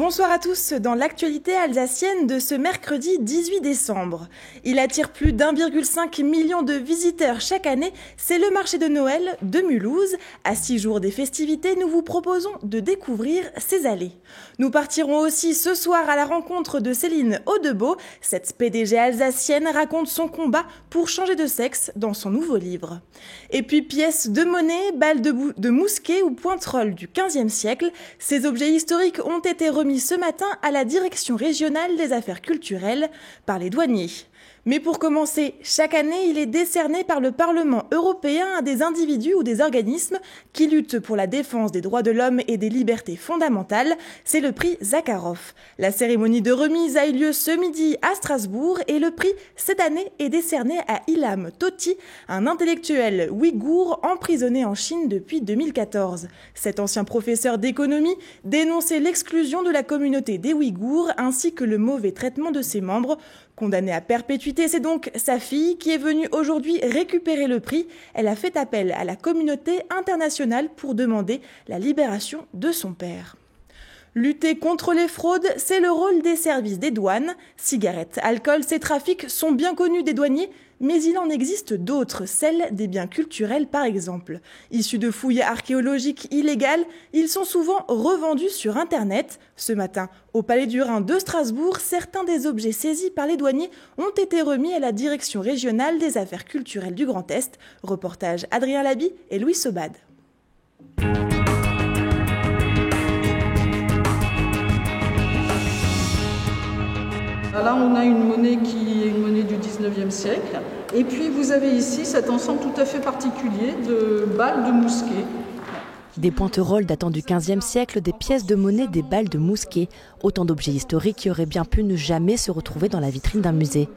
Bonsoir à tous dans l'actualité alsacienne de ce mercredi 18 décembre. Il attire plus d'1,5 million de visiteurs chaque année. C'est le marché de Noël de Mulhouse. À 6 jours des festivités, nous vous proposons de découvrir ses allées. Nous partirons aussi ce soir à la rencontre de Céline Audebeau. Cette PDG alsacienne raconte son combat pour changer de sexe dans son nouveau livre. Et puis pièces de monnaie, balles de mousquet ou pointerolles du XVe siècle. Ces objets historiques ont été remis ce matin à la Direction régionale des affaires culturelles par les douaniers. Mais pour commencer, chaque année, il est décerné par le Parlement européen à des individus ou des organismes qui luttent pour la défense des droits de l'homme et des libertés fondamentales. C'est le prix Zakharov. La cérémonie de remise a eu lieu ce midi à Strasbourg et le prix, cette année, est décerné à Ilham Tohti, un intellectuel ouïghour emprisonné en Chine depuis 2014. Cet ancien professeur d'économie dénonçait l'exclusion de la communauté des Ouïghours ainsi que le mauvais traitement de ses membres. Condamnée à perpétuité, c'est donc sa fille qui est venue aujourd'hui récupérer le prix. Elle a fait appel à la communauté internationale pour demander la libération de son père. Lutter contre les fraudes, c'est le rôle des services des douanes. Cigarettes, alcool, ces trafics sont bien connus des douaniers, mais il en existe d'autres, celles des biens culturels par exemple. Issus de fouilles archéologiques illégales, ils sont souvent revendus sur Internet. Ce matin, au Palais du Rhin de Strasbourg, certains des objets saisis par les douaniers ont été remis à la Direction régionale des affaires culturelles du Grand Est. Reportage Adrien Laby et Louis Sobad. Là, on a une monnaie qui est une monnaie du 19e siècle. Et puis, vous avez ici cet ensemble tout à fait particulier de balles de mousquet. Des pointerolles datant du XVe siècle, des pièces de monnaie, des balles de mousquet. Autant d'objets historiques qui auraient bien pu ne jamais se retrouver dans la vitrine d'un musée.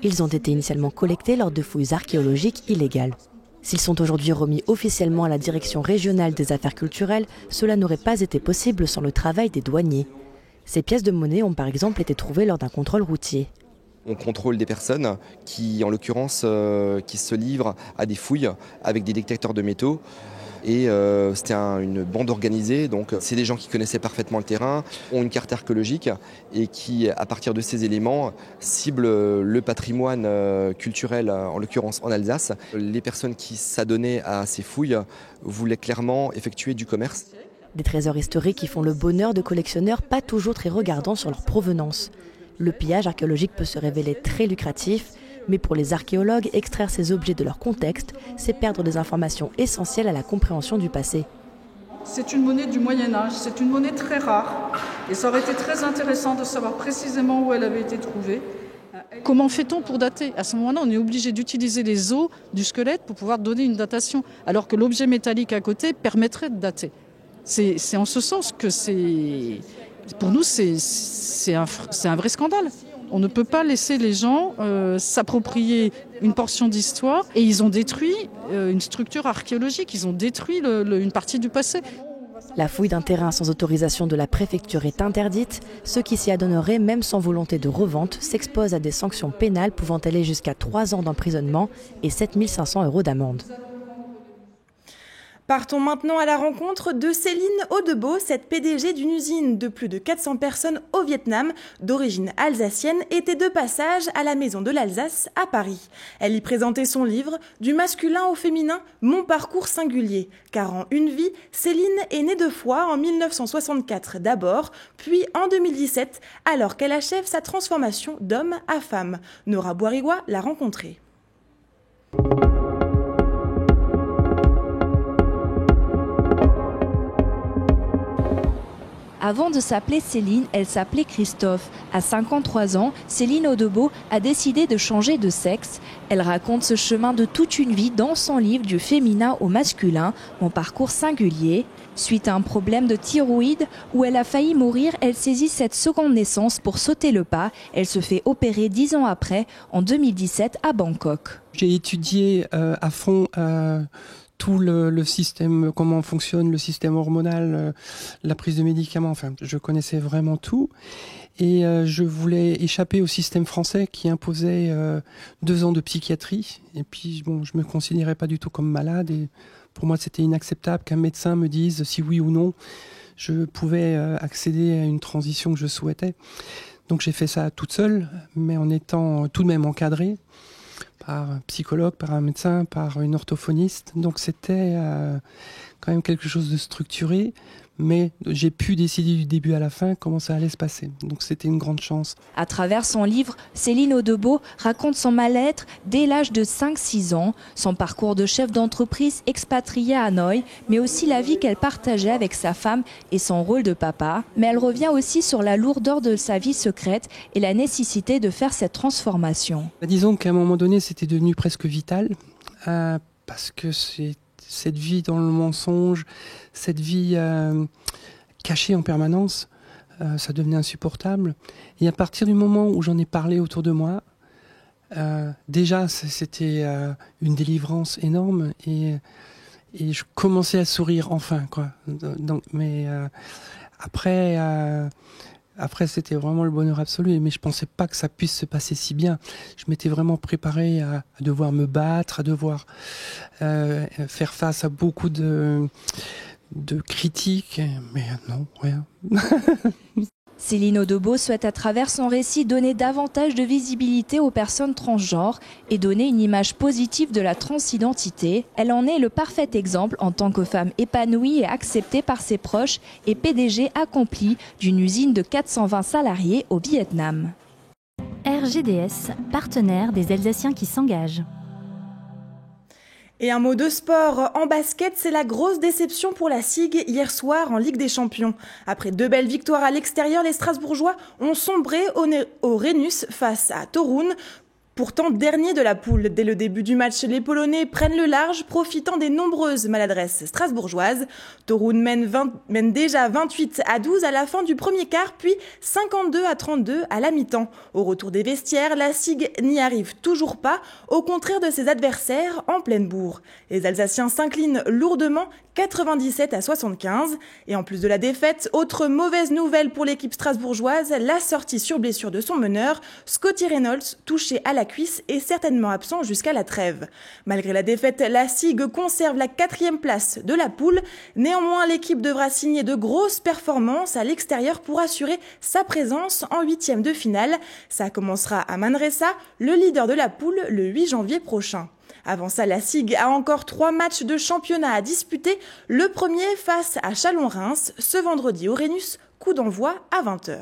Ils ont été initialement collectés lors de fouilles archéologiques illégales. S'ils sont aujourd'hui remis officiellement à la Direction régionale des affaires culturelles, cela n'aurait pas été possible sans le travail des douaniers. Ces pièces de monnaie ont par exemple été trouvées lors d'un contrôle routier. On contrôle des personnes qui, en l'occurrence, qui se livrent à des fouilles avec des détecteurs de métaux. Et c'était une bande organisée, donc c'est des gens qui connaissaient parfaitement le terrain, ont une carte archéologique et qui, à partir de ces éléments, ciblent le patrimoine culturel, en l'occurrence en Alsace. Les personnes qui s'adonnaient à ces fouilles voulaient clairement effectuer du commerce. Des trésors historiques qui font le bonheur de collectionneurs pas toujours très regardants sur leur provenance. Le pillage archéologique peut se révéler très lucratif, mais pour les archéologues, extraire ces objets de leur contexte, c'est perdre des informations essentielles à la compréhension du passé. C'est une monnaie du Moyen-Âge, c'est une monnaie très rare. Et ça aurait été très intéressant de savoir précisément où elle avait été trouvée. Comment fait-on pour dater ? À ce moment-là, on est obligé d'utiliser les os du squelette pour pouvoir donner une datation, alors que l'objet métallique à côté permettrait de dater. C'est en ce sens que pour nous, c'est un vrai scandale. On ne peut pas laisser les gens s'approprier une portion d'histoire et ils ont détruit une structure archéologique, ils ont détruit une partie du passé. La fouille d'un terrain sans autorisation de la préfecture est interdite. Ceux qui s'y adonneraient, même sans volonté de revente, s'exposent à des sanctions pénales pouvant aller jusqu'à 3 ans d'emprisonnement et 7 500 € d'amende. Partons maintenant à la rencontre de Céline Audebeau, cette PDG d'une usine de plus de 400 personnes au Vietnam, d'origine alsacienne, était de passage à la Maison de l'Alsace à Paris. Elle y présentait son livre « Du masculin au féminin, mon parcours singulier ». Car en une vie, Céline est née 2 fois, en 1964 d'abord, puis en 2017, alors qu'elle achève sa transformation d'homme à femme. Nora Boirigois l'a rencontrée. Avant de s'appeler Céline, elle s'appelait Christophe. À 53 ans, Céline Audebeau a décidé de changer de sexe. Elle raconte ce chemin de toute une vie dans son livre « Du féminin au masculin, mon parcours singulier ». Suite à un problème de thyroïde où elle a failli mourir, elle saisit cette seconde naissance pour sauter le pas. Elle se fait opérer 10 ans après, en 2017, à Bangkok. J'ai étudié à fond tout le système, comment fonctionne le système hormonal, la prise de médicaments, enfin, je connaissais vraiment tout. Et je voulais échapper au système français qui imposait 2 ans de psychiatrie. Et puis, bon, je me considérais pas du tout comme malade. Et pour moi, c'était inacceptable qu'un médecin me dise si oui ou non je pouvais accéder à une transition que je souhaitais. Donc j'ai fait ça toute seule, mais en étant tout de même encadrée par un psychologue, par un médecin, par une orthophoniste. Donc c'était quand même quelque chose de structuré, mais j'ai pu décider du début à la fin comment ça allait se passer. Donc c'était une grande chance. À travers son livre, Céline Audbeau raconte son mal-être dès l'âge de 5-6 ans, son parcours de chef d'entreprise expatrié à Hanoï, mais aussi la vie qu'elle partageait avec sa femme et son rôle de papa. Mais elle revient aussi sur la lourdeur de sa vie secrète et la nécessité de faire cette transformation. Disons qu'à un moment donné, c'était devenu presque vital, parce que c'est cette vie dans le mensonge, cette vie cachée en permanence, ça devenait insupportable. Et à partir du moment où j'en ai parlé autour de moi, déjà c'était une délivrance énorme et je commençais à sourire enfin, quoi. Donc, mais après, c'était vraiment le bonheur absolu, mais je ne pensais pas que ça puisse se passer si bien. Je m'étais vraiment préparé à devoir me battre, à devoir faire face à beaucoup de critiques, mais non, rien. Céline Audbeau souhaite à travers son récit donner davantage de visibilité aux personnes transgenres et donner une image positive de la transidentité. Elle en est le parfait exemple en tant que femme épanouie et acceptée par ses proches et PDG accomplie d'une usine de 420 salariés au Vietnam. RGDS, partenaire des Alsaciens qui s'engagent. Et un mot de sport, en basket, c'est la grosse déception pour la SIG hier soir en Ligue des Champions. Après 2 belles victoires à l'extérieur, les Strasbourgeois ont sombré au Rhenus face à Toruń. Pourtant dernier de la poule, dès le début du match, les Polonais prennent le large, profitant des nombreuses maladresses strasbourgeoises. Toruń mène déjà 28-12 à la fin du premier quart, puis 52-32 à la mi-temps. Au retour des vestiaires, la SIG n'y arrive toujours pas, au contraire de ses adversaires en pleine bourre. Les Alsaciens s'inclinent lourdement, 97-75. Et en plus de la défaite, autre mauvaise nouvelle pour l'équipe strasbourgeoise, la sortie sur blessure de son meneur, Scotty Reynolds, touché à la cuisse et certainement absent jusqu'à la trêve. Malgré la défaite, la SIG conserve la 4e place de la poule. Néanmoins, l'équipe devra signer de grosses performances à l'extérieur pour assurer sa présence en 8e de finale. Ça commencera à Manresa, le leader de la poule, le 8 janvier prochain. Avant ça, la SIG a encore 3 matchs de championnat à disputer. Le premier face à Chalon-Reims, ce vendredi au Rhenus, coup d'envoi à 20h.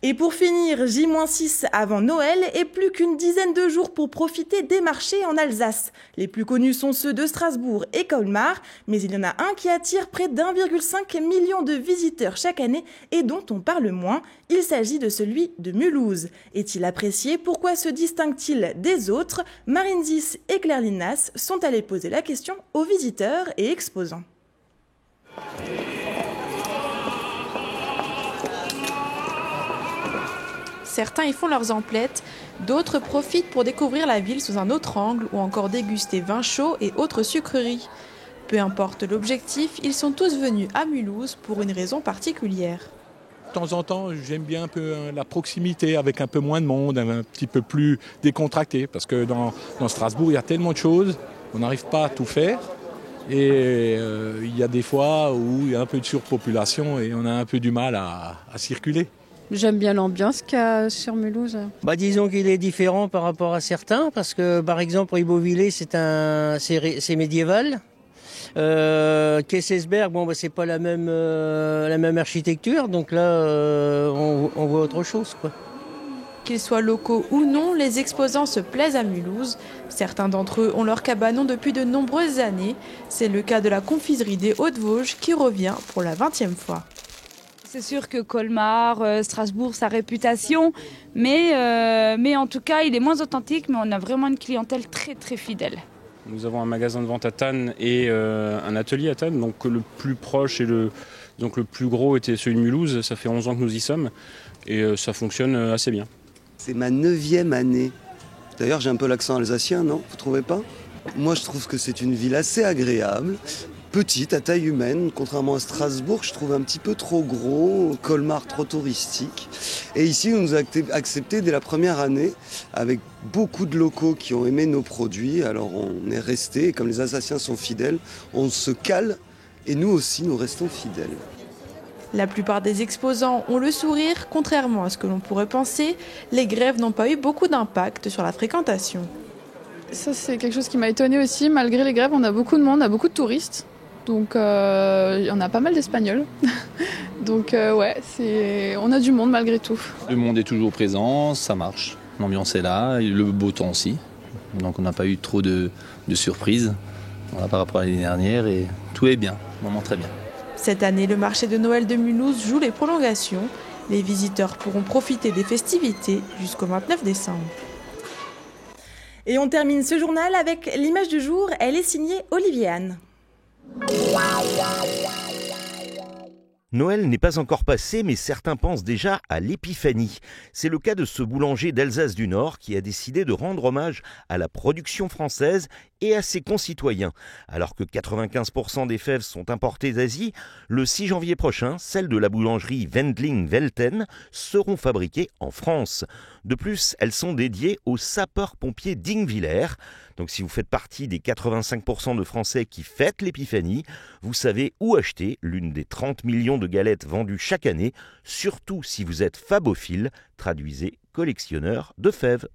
Et pour finir, J-6 avant Noël et plus qu'une dizaine de jours pour profiter des marchés en Alsace. Les plus connus sont ceux de Strasbourg et Colmar, mais il y en a un qui attire près d'1,5 million de visiteurs chaque année et dont on parle moins. Il s'agit de celui de Mulhouse. Est-il apprécié? Pourquoi se distingue-t-il des autres? Marine Zis et Claire Linas sont allées poser la question aux visiteurs et exposants. Certains y font leurs emplettes, d'autres profitent pour découvrir la ville sous un autre angle ou encore déguster vin chaud et autres sucreries. Peu importe l'objectif, ils sont tous venus à Mulhouse pour une raison particulière. De temps en temps, j'aime bien un peu la proximité avec un peu moins de monde, un petit peu plus décontracté. Parce que dans Strasbourg, il y a tellement de choses, on n'arrive pas à tout faire. Et il y a des fois où il y a un peu de surpopulation et on a un peu du mal à circuler. J'aime bien l'ambiance qu'il y a sur Mulhouse. Disons qu'il est différent par rapport à certains, parce que par exemple, Ribeauvillé, c'est médiéval. Kaysersberg, c'est pas la même architecture, donc là, on voit autre chose, quoi. Qu'ils soient locaux ou non, les exposants se plaisent à Mulhouse. Certains d'entre eux ont leur cabanon depuis de nombreuses années. C'est le cas de la confiserie des Hauts-de-Vosges qui revient pour la 20e fois. C'est sûr que Colmar, Strasbourg, sa réputation, mais en tout cas, il est moins authentique, mais on a vraiment une clientèle très très fidèle. Nous avons un magasin de vente à Thann et un atelier à Thann, donc le plus proche et le plus gros était celui de Mulhouse. Ça fait 11 ans que nous y sommes et ça fonctionne assez bien. C'est ma 9e année. D'ailleurs, j'ai un peu l'accent alsacien, non? Vous trouvez pas? Moi, je trouve que c'est une ville assez agréable. Petite, à taille humaine, contrairement à Strasbourg, je trouve un petit peu trop gros, Colmar trop touristique. Et ici, on nous a accepté dès la première année, avec beaucoup de locaux qui ont aimé nos produits. Alors on est restés, et comme les Alsaciens sont fidèles, on se cale, et nous aussi, nous restons fidèles. La plupart des exposants ont le sourire, contrairement à ce que l'on pourrait penser, les grèves n'ont pas eu beaucoup d'impact sur la fréquentation. Ça, c'est quelque chose qui m'a étonnée aussi. Malgré les grèves, on a beaucoup de monde, on a beaucoup de touristes. Donc, on a pas mal d'Espagnols. Donc, on a du monde malgré tout. Le monde est toujours présent, ça marche. L'ambiance est là, et le beau temps aussi. Donc, on n'a pas eu trop de surprises par rapport à l'année dernière et tout est bien, vraiment très bien. Cette année, le marché de Noël de Mulhouse joue les prolongations. Les visiteurs pourront profiter des festivités jusqu'au 29 décembre. Et on termine ce journal avec l'image du jour. Elle est signée Olivier Anne. Noël n'est pas encore passé, mais certains pensent déjà à l'épiphanie. C'est le cas de ce boulanger d'Alsace du Nord qui a décidé de rendre hommage à la production française et à ses concitoyens. Alors que 95% des fèves sont importées d'Asie, le 6 janvier prochain, celles de la boulangerie Wendling-Welten seront fabriquées en France. De plus, elles sont dédiées aux sapeurs-pompiers d'Ingwiller. Donc si vous faites partie des 85% de Français qui fêtent l'épiphanie, vous savez où acheter l'une des 30 millions de galettes vendues chaque année, surtout si vous êtes fabophile, traduisez collectionneur de fèves.